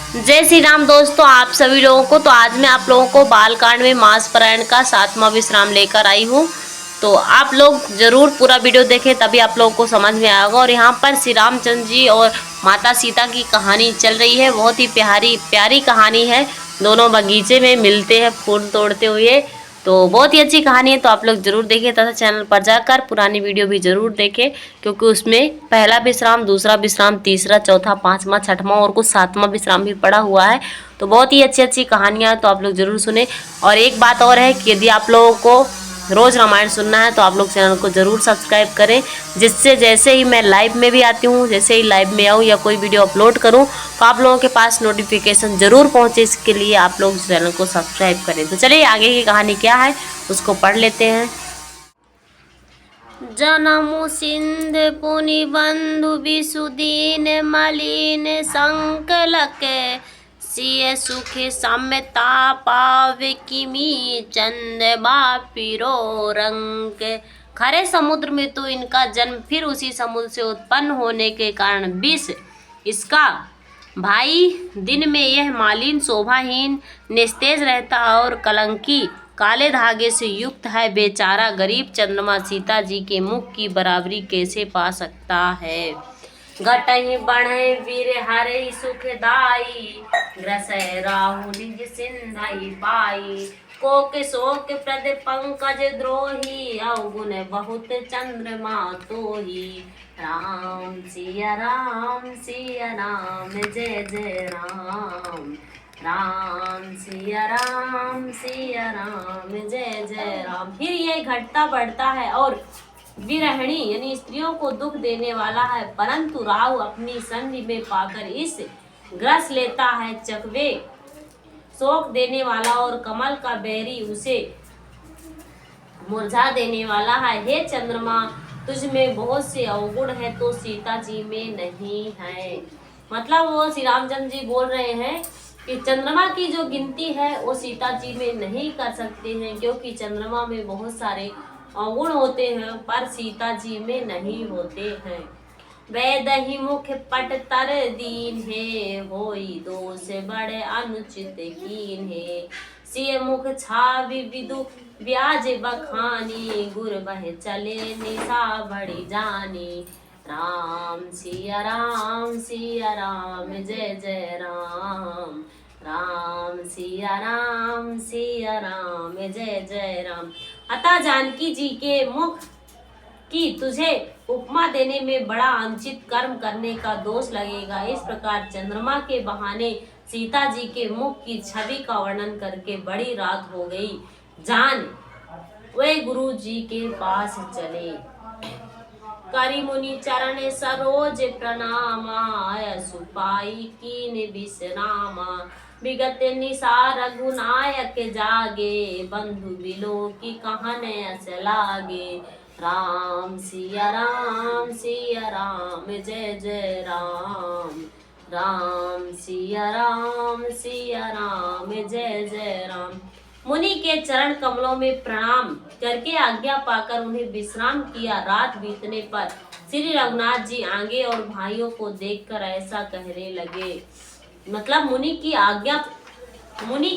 जय श्री राम दोस्तों, आप सभी लोगों को। तो आज मैं आप लोगों को बालकांड में मास पारायण का 7वां विश्राम लेकर आई हूँ। तो आप लोग जरूर पूरा वीडियो देखें, तभी आप लोगों को समझ में आएगा। और यहाँ पर श्री रामचंद्र जी और माता सीता की कहानी चल रही है। बहुत ही प्यारी प्यारी कहानी है। दोनों बगीचे में मिलते हैं फूल तोड़ते हुए। तो बहुत ही अच्छी कहानी है। तो आप लोग जरूर देखें तथा चैनल पर जाकर पुरानी वीडियो भी जरूर देखें, क्योंकि उसमें पहला विश्राम, दूसरा विश्राम, तीसरा, चौथा, पांचवा, छठवां और कुछ 7वां विश्राम भी पड़ा हुआ है। तो बहुत ही अच्छी अच्छी कहानियां, तो आप लोग जरूर सुने। और एक बात और है कि यदि आप लोगों को रोज रामायण सुनना है तो आप लोग चैनल को जरूर सब्सक्राइब करें, जिससे जैसे ही मैं लाइव में भी आती हूँ, जैसे ही लाइव में आऊँ या कोई वीडियो अपलोड करूँ तो आप लोगों के पास नोटिफिकेशन जरूर पहुँचे। इसके लिए आप लोग चैनल को सब्सक्राइब करें। तो चलिए आगे की कहानी क्या है उसको पढ़ लेते हैं। जनमु सिंध पुनि बंधु विसुदीन मलिन संकलक सिय सुख समता पावे किमी चंद बापिरो रंग। खरे समुद्र में तो इनका जन्म, फिर उसी समुद्र से उत्पन्न होने के कारण विष इसका भाई। दिन में यह मालिन शोभाहीन निस्तेज रहता और कलंकी काले धागे से युक्त है। बेचारा गरीब चंद्रमा सीता जी के मुख की बराबरी कैसे पा सकता है। घटहि बढ़े वीर हरे सुखदाई ग्रसै राहु निज सिंधई पाई। कोक शोक प्रद पंकज द्रोही अवगुण बहुत चंद्रमा तोही। राम सिया राम सिया राम जय जय राम। राम सिया राम सिया राम जय जय राम। फिर ये घटता बढ़ता है और विरहिणी यानी स्त्रियों को दुख देने वाला है, परंतु राहु अपनी संधि में पाकर इस ग्रस लेता है। चकवे शोक देने वाला और कमल का बैरी उसे मुरझा देने वाला है। हे चंद्रमा, तुझ में बहुत से अवगुण है तो सीता जी में नहीं है। मतलब वो श्री रामचंद्र जी बोल रहे हैं कि चंद्रमा की जो गिनती है वो सीता जी में नहीं कर सकते हैं, क्योंकि चंद्रमा में बहुत सारे अवगुण होते हैं पर सीता जी में नहीं होते हैं। वैदही मुख पट तर दीन है, होई दोष बड़े अनुचित कीन है। सिय मुख छावि विदु ब्याज बखानी, गुर बह चले निशा बड़ी जानी। राम सिया राम सिया राम जय जय राम। राम सिया राम सिया राम जय जय राम। अतः जानकी जी के मुख की तुझे उपमा देने में बड़ा अनुचित कर्म करने का दोष लगेगा। इस प्रकार चंद्रमा के बहाने सीता जी के मुख की छवि का वर्णन करके बड़ी रात हो गई। जान वे गुरु जी के पास चले। करी मुनि चरण सरोज प्रणामाय, सुपाई कीन विश्रामा। विगत निशा रघुनायक जागे, बंधु बिलो की कहन अस लागे। राम सिया राम जय जय राम। राम सिया राम जय जय राम। मुनि के चरण कमलों में प्रणाम करके आज्ञा पाकर उन्हें विश्राम किया। रात बीतने पर श्री रघुनाथ जी आगे और भाइयों को देखकर ऐसा कहने लगे। मतलब मुनि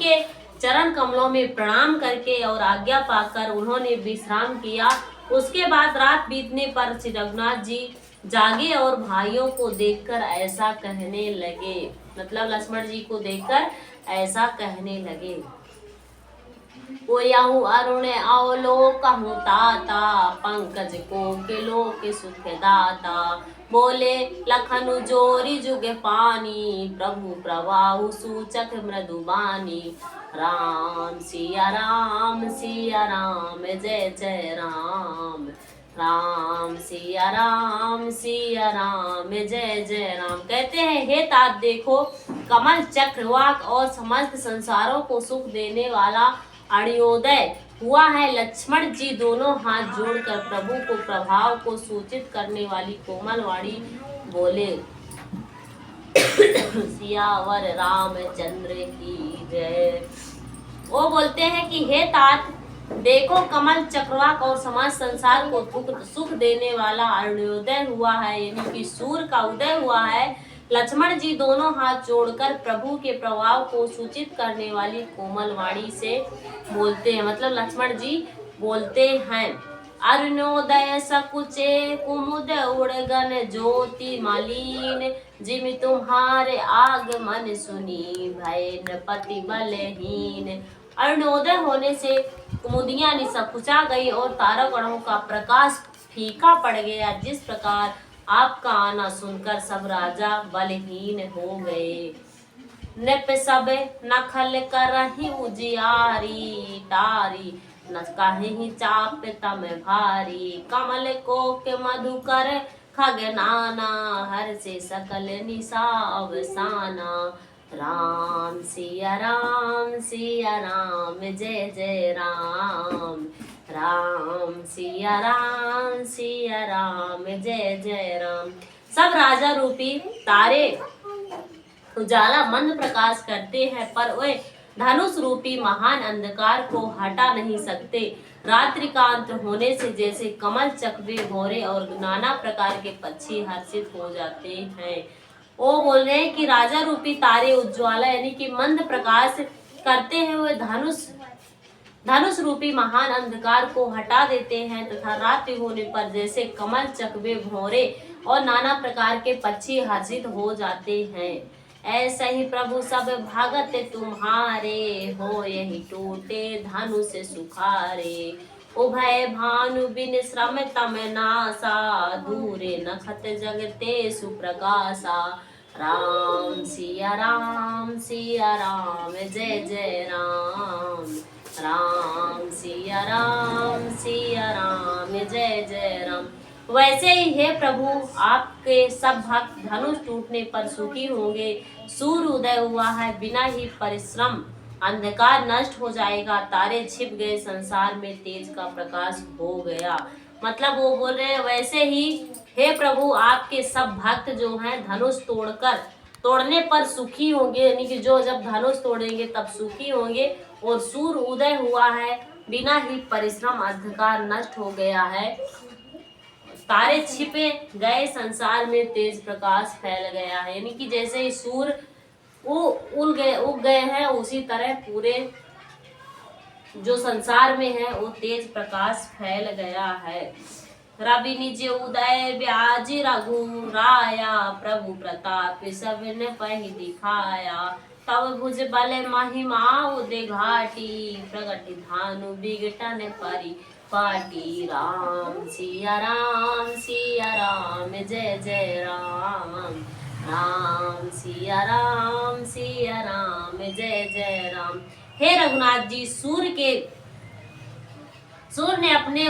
के चरण कमलों में प्रणाम करके और आज्ञा पाकर उन्होंने विश्राम किया। उसके बाद रात बीतने पर श्री रघुनाथ जी जागे और भाइयों को देखकर ऐसा कहने लगे। मतलब लक्ष्मण जी को देखकर ऐसा कहने लगे। ओयाहु अरुण अवलोकहु ताता, पंकज कोकिलोक सुख दाता। बोले लखनु जोरी जुग पानी, प्रभु प्रवाहु सूचक मृदुबानी। राम सिया राम जय जय राम। राम सिया राम जय जय राम। कहते हैं, हे तात देखो, कमल चक्रवाक और समस्त संसारों को सुख देने वाला अण्योदय हुआ है। लक्ष्मण जी दोनों हाथ जोड़कर प्रभु को प्रभाव को सूचित करने वाली कोमल वाणी बोले। सियावर रामचंद्र की जय। वो बोलते हैं कि हे तात देखो, कमल चक्रवाक और समाज संसार को सुख देने वाला अरुणोदय हुआ है, यानी कि सूर्य का उदय हुआ है। लक्ष्मण जी दोनों हाथ जोड़कर प्रभु के प्रभाव को सूचित करने वाली कोमल वाणी से बोलते हैं। मतलब लक्ष्मण जी बोलते हैं, अरुणोदय सकुचे कुमुद उड़गन ज्योति मालिन, जिमि तुम्हारे आगमन सुनी भय नृपति बलहीन। अरुणोदय होने से कुमुदियां निसकुचा गई और तारागणों का प्रकाश फीका पड़ गया। जिस प्रकार आपका आना सुनकर सब राजा बलहीन हो गए। नृप सब नखल करहि उजियारी तारी, न कहि चाप तम भारी। कमल कोक मधुकर खग नाना, हर से सकल निशा अवसाना। राम सिया राम सिया राम जय जय राम। राम सिया राम जय जय राम। सब राजा रूपी तारे उजाला मंद प्रकाश करते हैं, पर वे धनुष रूपी महान अंधकार को हटा नहीं सकते। रात्रि का अंत होने से जैसे कमल चकवे भौरे और नाना प्रकार के पक्षी हर्षित हो जाते हैं। वो बोल रहे हैं कि राजा रूपी तारे उज्ज्वला यानी कि मंद प्रकाश करते हैं, वे धनुष रूपी महान अंधकार को हटा देते हैं तथा रात्रि होने पर जैसे कमल चकवे भौरे और नाना प्रकार के पक्षी हर्षित हो जाते हैं। ऐसा ही प्रभु सब भगत तुम्हारे, हो यही टूटे धनुष सुखारे। उभय भानु बिन श्रम तम नासा, दूरे नखत जगते सुप्रकाशा। राम सिया राम जय जय राम। राम सिया राम जय जय राम। वैसे ही हे प्रभु आपके सब भक्त धनुष टूटने पर सुखी होंगे। सूर्य उदय हुआ है, बिना ही परिश्रम अंधकार नष्ट हो जाएगा। तारे छिप गए, संसार में तेज का प्रकाश हो गया। मतलब वो बोल रहे हैं वैसे ही हे प्रभु आपके सब भक्त जो हैं धनुष तोड़ने पर सुखी होंगे, यानी कि जो जब धनुष तोड़ेंगे तब सुखी होंगे। और सूर्य उदय हुआ है, बिना ही परिश्रम अंधकार नष्ट हो गया है। तारे छिपे गए, संसार में तेज प्रकाश फैल गया है। यानी कि जैसे ही सूर्य उग गए हैं, उसी तरह पूरे जो संसार में है वो तेज प्रकाश फैल गया है। रवि निज उदय ब्याज रघु राया, प्रभु प्रताप सब ने पहि दिखाया। तब भुज बल महिमा उदय घाटी, प्रगति धानु बिगटन परि पाटी। राम सिया राम जय जय राम। राम सिया राम जय जय राम। हे रघुनाथ जी, सूर्य ने अपने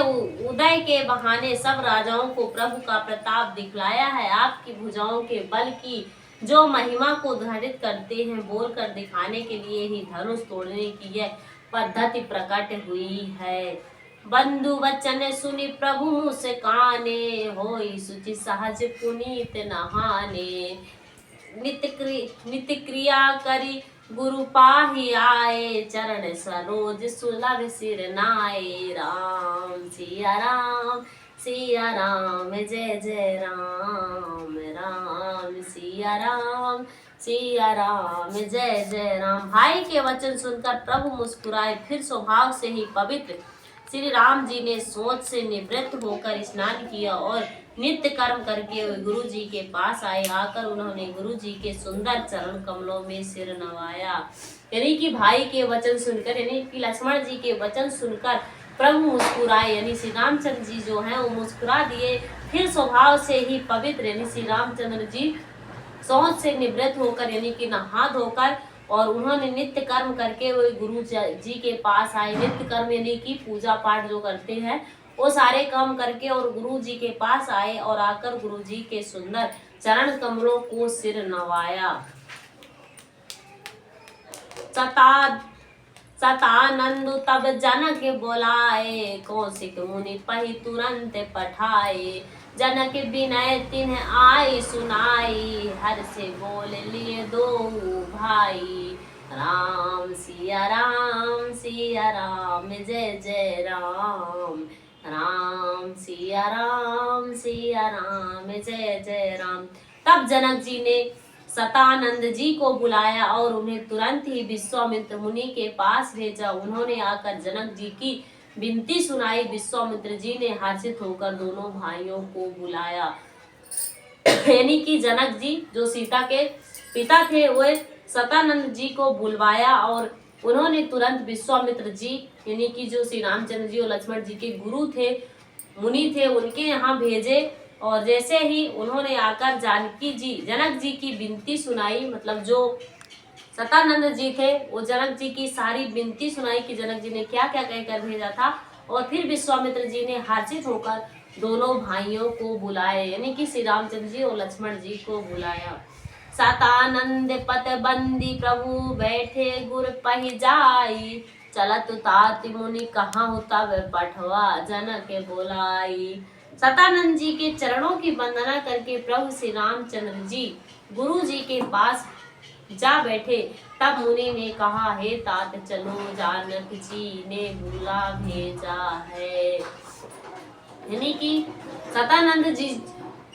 उदय के बहाने सब राजाओं को प्रभु का प्रताप दिखलाया है। आपकी भुजाओं के बल की जो महिमा को धारित करते हैं, बोलकर दिखाने के लिए ही धनुष तोड़ने की यह पद्धति प्रकट हुई है। बंधु वचन सुनि प्रभु मुस्काने, होई सुचि सहज पुनीत नहाने। नित्य क्रिया करी गुरु पाहि आए, चरण सरोज सुलभ सिर नाए। राम सिया राम जय जय राम। राम सिया राम जय जय राम। भाई के वचन सुनकर प्रभु मुस्कुराए, फिर स्वभाव से ही पवित्र श्री राम जी ने सोच से निवृत्त होकर स्नान किया और नित्य कर्म करके गुरु जी के पास आए। आकर उन्होंने गुरु जी के सुंदर चरण कमलों में सिर नवाया। यानी कि भाई के वचन सुनकर, यानी कि लक्ष्मण जी के वचन सुनकर प्रभु मुस्कुराए, यानी श्री रामचंद्र जी जो हैं वो मुस्कुरा दिए। फिर स्वभाव से ही पवित्र यानी श्री रामचंद्र जी सोच से निवृत्त होकर यानी कि नहा धोकर और उन्होंने नित्य कर्म करके वो गुरु जी के पास आए। नित्य कर्म यानी कि पूजा पाठ जो करते हैं वो सारे काम करके और गुरु जी के पास आए और आकर गुरु जी के सुंदर चरण कमलों को सिर नवाया। सतानंदु तब जनक बोलाए, कौशिक मुनि पहि तुरंत पठाए। जनक विनय तिन्ह आई सुनाई, हर से बोल लिए दो भाई। राम सिया राम जय जय राम। राम सिया राम जय जय राम। तब जनक जी ने सतानंद जी को बुलाया और उन्हें तुरंत ही विश्वामित्र मुनि के पास भेजा। उन्होंने आकर जनक जी की विनती सुनाई। विश्वामित्र जी ने हर्षित होकर दोनों भाइयों को बुलाया। यानी कि जनक जी जो सीता के पिता थे वे सतानंद जी को बुलवाया और उन्होंने तुरंत विश्वामित्र जी यानी कि जो श्री रामचंद्र जी और लक्ष्मण जी के गुरु थे, मुनि थे, उनके यहाँ भेजे। और जैसे ही उन्होंने आकर जानकी जी जनक जी की विनती सुनाई, मतलब जो सतानंद जी थे वो जनक जी की सारी विनती सुनाई कि जनक जी ने क्या क्या कहकर भेजा था। और फिर विश्वामित्र जी ने हर्षित होकर दोनों भाइयों को बुलाए, यानी कि श्री रामचंद्र जी और लक्ष्मण जी को बुलाया। सतानंद पत बंदी प्रभु बैठे गुर पहि जाई, चलत तात मुनि कहाँ होता वे पठवा जनक बोलाई। सतानंद जी के चरणों की वंदना करके प्रभु श्री रामचंद्र जी गुरु जी के पास जा बैठे। तब मुनि ने कहा, हे तात चलो जानक जी ने बुला भेजा है। यानी कि सतानंद जी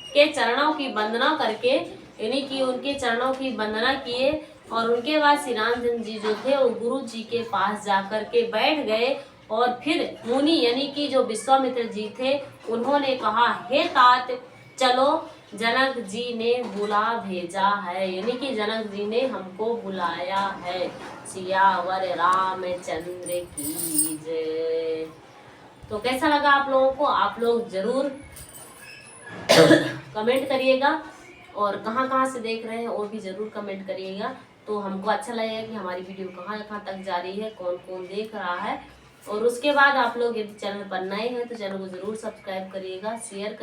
के चरणों की वंदना करके, यानी कि उनके चरणों की वंदना किए और उनके बाद श्री रामचंद्र जी जो थे वो गुरु जी के पास जाकर के बैठ गए। और फिर मुनि यानी कि जो विश्वामित्र जी थे उन्होंने कहा, हे तात चलो जनक जी ने बुला भेजा है, यानी कि जनक जी ने हमको बुलाया है। सियावर रामचंद्र की जय। तो कैसा लगा आप लोगों को? आप लोग जरूर कमेंट करिएगा और कहाँ कहाँ से देख रहे हैं वो भी जरूर कमेंट करिएगा। तो हमको अच्छा लगेगा कि हमारी वीडियो कहाँ कहाँ तक जा रही है, कौन कौन देख रहा है। और उसके बाद आप लोग यदि चैनल पर नए हैं तो चैनल को जरूर सब्सक्राइब करिएगा, शेयर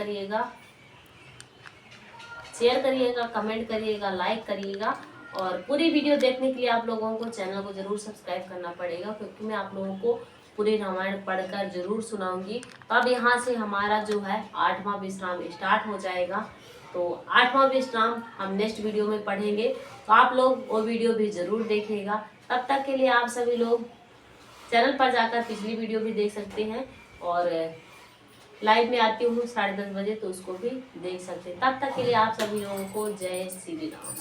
करिएगा, कमेंट करिएगा, लाइक करिएगा। और पूरी वीडियो देखने के लिए आप लोगों को चैनल को जरूर सब्सक्राइब करना पड़ेगा, क्योंकि मैं आप लोगों को पूरी रामायण पढ़कर जरूर सुनाऊंगी। तो अब यहाँ से हमारा जो है 8वां विश्राम स्टार्ट हो जाएगा। तो 8वां विश्राम हम नेक्स्ट वीडियो में पढ़ेंगे, तो आप लोग वो वीडियो भी जरूर देखिएगा। तब तक के लिए आप सभी लोग चैनल पर जाकर पिछली वीडियो भी देख सकते हैं और लाइव में आती हूँ 10:30 बजे, तो उसको भी देख सकते हैं। तब तक के लिए आप सभी लोगों को जय श्री राम।